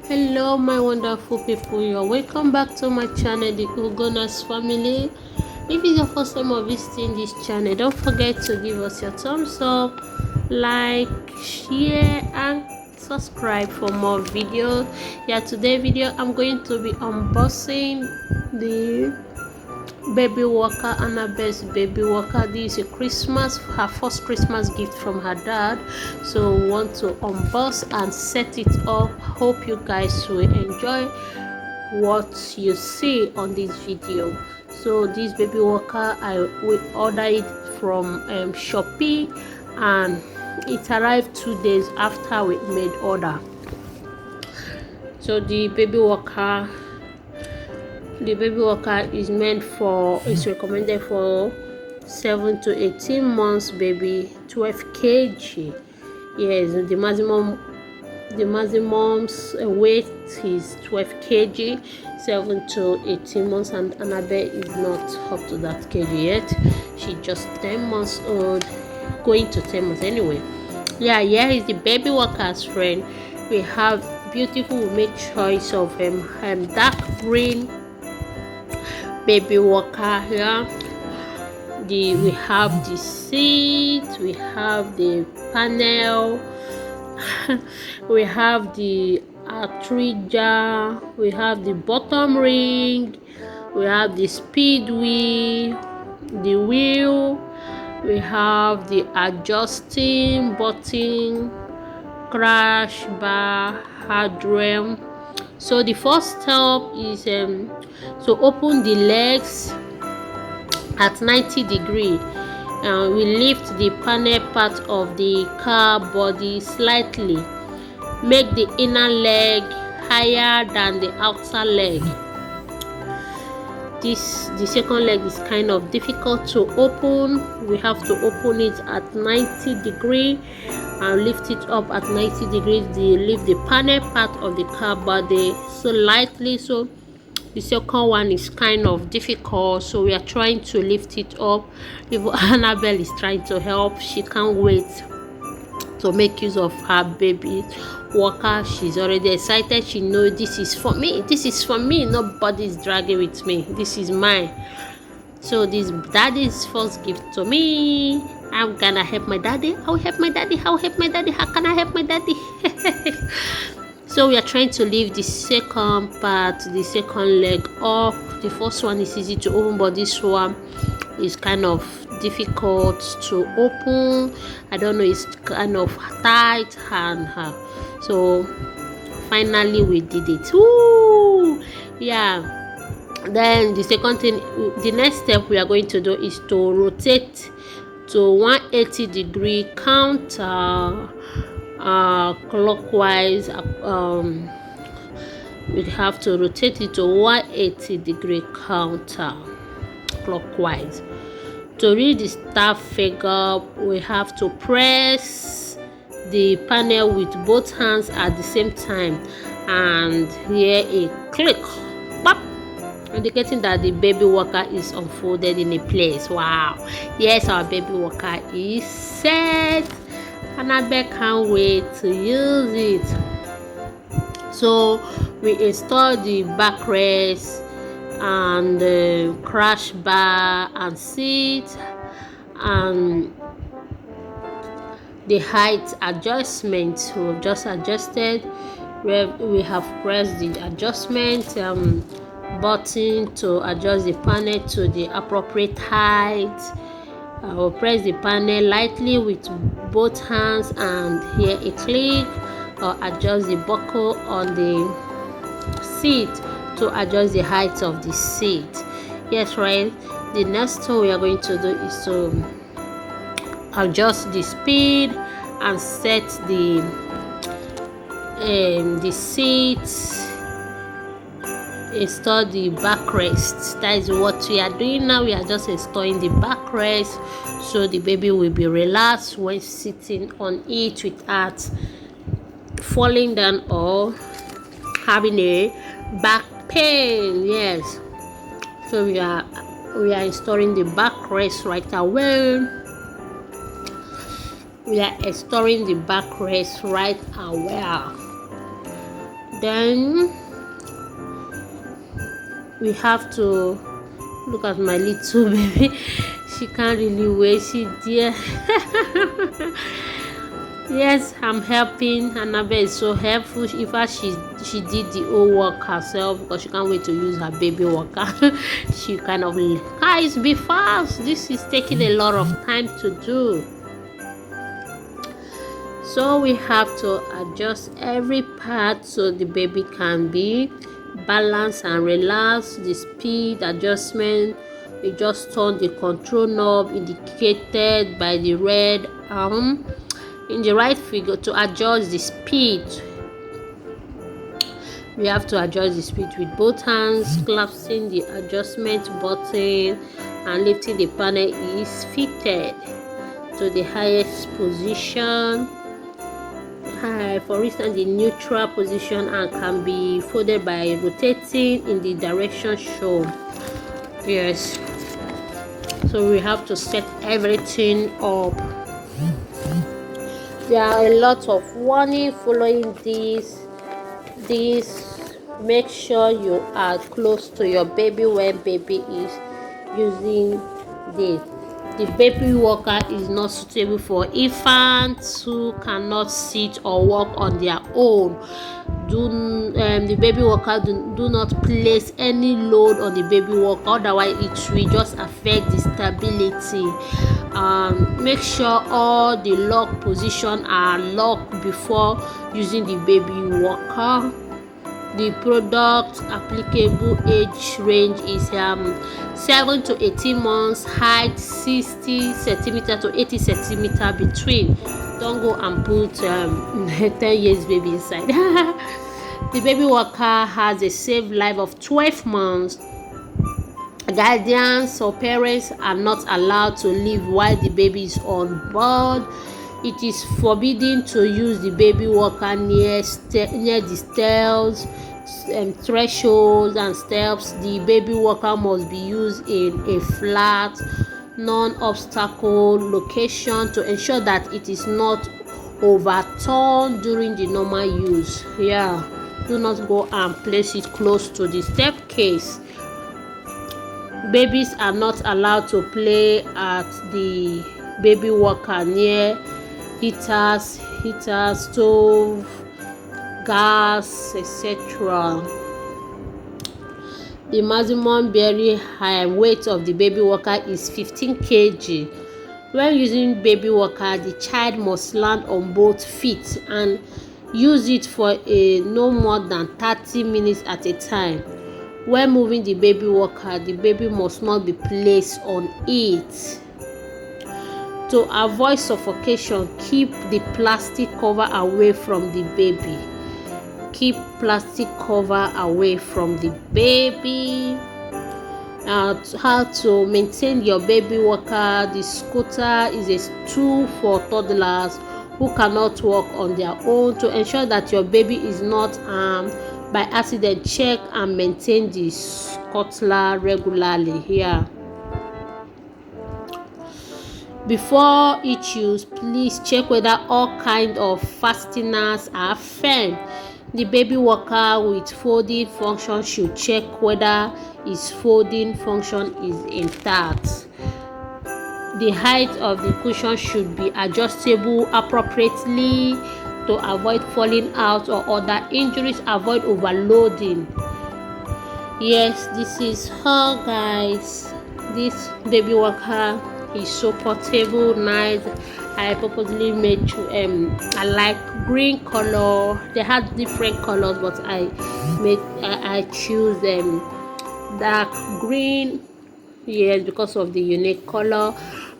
Hello my wonderful people, you're welcome back to my channel, the Ugonna Family. If it's your first time of visiting this channel, don't forget to give us your thumbs up, like, share and subscribe for more videos. Today's video I'm going to be unboxing the baby walker, Annabelle's baby walker. This is her first Christmas gift from her dad, so we want to unbox and set it up. Hope you guys will enjoy what you see on this video. So this baby walker, we ordered it from Shopee, and it arrived 2 days after we made order. So the baby walker is recommended for 7 to 18 months baby, 12 kg. Yes, the maximum's weight is 12 kg, 7 to 18 months, and Annabelle is not up to that kg yet. She's just 10 months old, going to 10 months anyway. Here is the baby walker's friend. We have beautiful, we made choice of dark green baby walker here. We have the seat, we have the panel, we have the trigger, we have the bottom ring, we have the speed wheel, the wheel, we have the adjusting button, crash bar, hard rim. So the first step is to open the legs at 90 degrees. We lift the panel part of the car body slightly. Make the inner leg higher than the outer leg. The second leg is kind of difficult to open. We have to open it at 90 degrees and lift it up at 90 degrees. Lift the panel part of the car body so lightly. So the second one is kind of difficult, so we are trying to lift it up. Even Annabelle is trying to help. She can't wait to make use of her baby walker. She's already excited. She knows this is for me. This is for me. Nobody's dragging with me. This is mine. So this daddy's first gift to me. I'm gonna help my daddy. I'll help my daddy. I'll help my daddy. How can I help my daddy? So we are trying to lift the second part, the second leg up. The first one is easy to open, but this one is kind of difficult to open. I don't know, it's kind of tight, and so finally we did it. Woo! Then the second thing, the next step we are going to do is to rotate to 180 degree counter clockwise. We have to rotate it to 180 degree counter clockwise. To read the start figure, we have to press the panel with both hands at the same time and hear a click, pop, indicating that the baby walker is unfolded in a place. Wow, yes, our baby walker is set. Annabelle can't wait to use it. So we install the backrest and the crash bar and seat and the height adjustment. We've just adjusted. We have pressed the adjustment button to adjust the panel to the appropriate height. We'll press the panel lightly with both hands and hear a click, or adjust the buckle on the seat to adjust the height of the seat. Yes, right. The next thing we are going to do is to adjust the speed and set the seat. Install the backrest. That is what we are doing now. We are just installing the backrest so the baby will be relaxed when sitting on it without falling down or having a back pain. Yes, so we are installing the backrest right away. We are installing the backrest right away. Then we have to look at my little baby. She can't really wait. She dear. Yes, I'm helping. Annabelle is so helpful. In fact, she did the whole work herself because she can't wait to use her baby walker. She kind of, guys, be fast. This is taking a lot of time to do. So we have to adjust every part so the baby can be balanced and relaxed. The speed adjustment, we just turn the control knob indicated by the red arm in the right figure to adjust the speed. We have to adjust the speed with both hands. Clasping the adjustment button and lifting the panel is fitted to the highest position. For instance, the neutral position, and can be folded by rotating in the direction shown. Yes, so we have to set everything up. There are a lot of warning following this. Make sure you are close to your baby when baby is using this. The baby walker is not suitable for infants who cannot sit or walk on their own. The baby walker do not place any load on the baby walker, otherwise it will just affect the stability. Make sure all the lock positions are locked before using the baby walker. The product applicable age range is 7 to 18 months, height 60 cm to 80 cm between. Don't go and put 10 years baby inside. The baby walker has a safe life of 12 months. Guardians or parents are not allowed to leave while the baby is on board. It is forbidden to use the baby walker near the stairs, thresholds and steps. The baby walker must be used in a flat, non-obstacle location to ensure that it is not overturned during the normal use. Do not go and place it close to the staircase. Babies are not allowed to play at the baby walker near heaters, stove, gas, etc. The maximum very high weight of the baby walker is 15 kg. When using baby walker, the child must land on both feet and use it for no more than 30 minutes at a time. When moving the baby walker, the baby must not be placed on it. To avoid suffocation, keep the plastic cover away from the baby. Keep plastic cover away from the baby. How to maintain your baby walker. The scooter is a tool for toddlers who cannot walk on their own. To ensure that your baby is not harmed by accident, check and maintain the scooter regularly. Before each use, please check whether all kinds of fasteners are firm. The baby walker with folding function should check whether its folding function is intact. The height of the cushion should be adjustable appropriately to avoid falling out or other injuries. Avoid overloading. Yes, this is her, guys. This baby walker is so portable, nice. I purposely made I like green color. They had different colors, but I choose dark green. Yes, because of the unique color.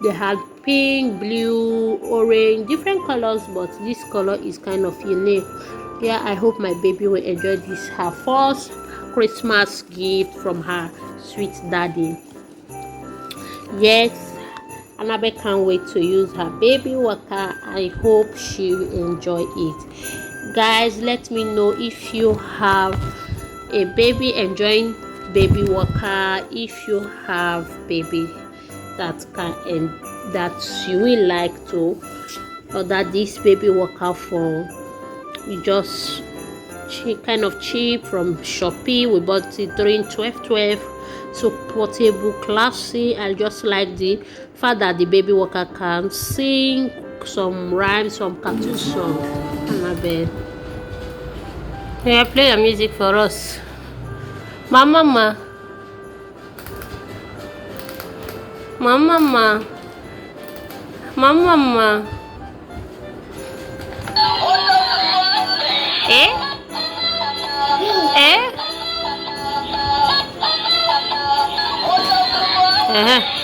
They had pink, blue, orange, different colors, but this color is kind of unique. I hope my baby will enjoy this, her first Christmas gift from her sweet daddy. Yes, Annabelle can't wait to use her baby walker. I hope she will enjoy it. Guys, let me know if you have a baby enjoying baby walker. If you have baby that you will like to order this baby walker for, you just cheap, kind of cheap from Shopee. We bought it during 12/12. So portable, classy. I just like the fact that the baby walker can sing some rhymes, some cartoon song on my bed. Yeah, play the music for us. Mama, mama, mama, mama. Eh? Eh?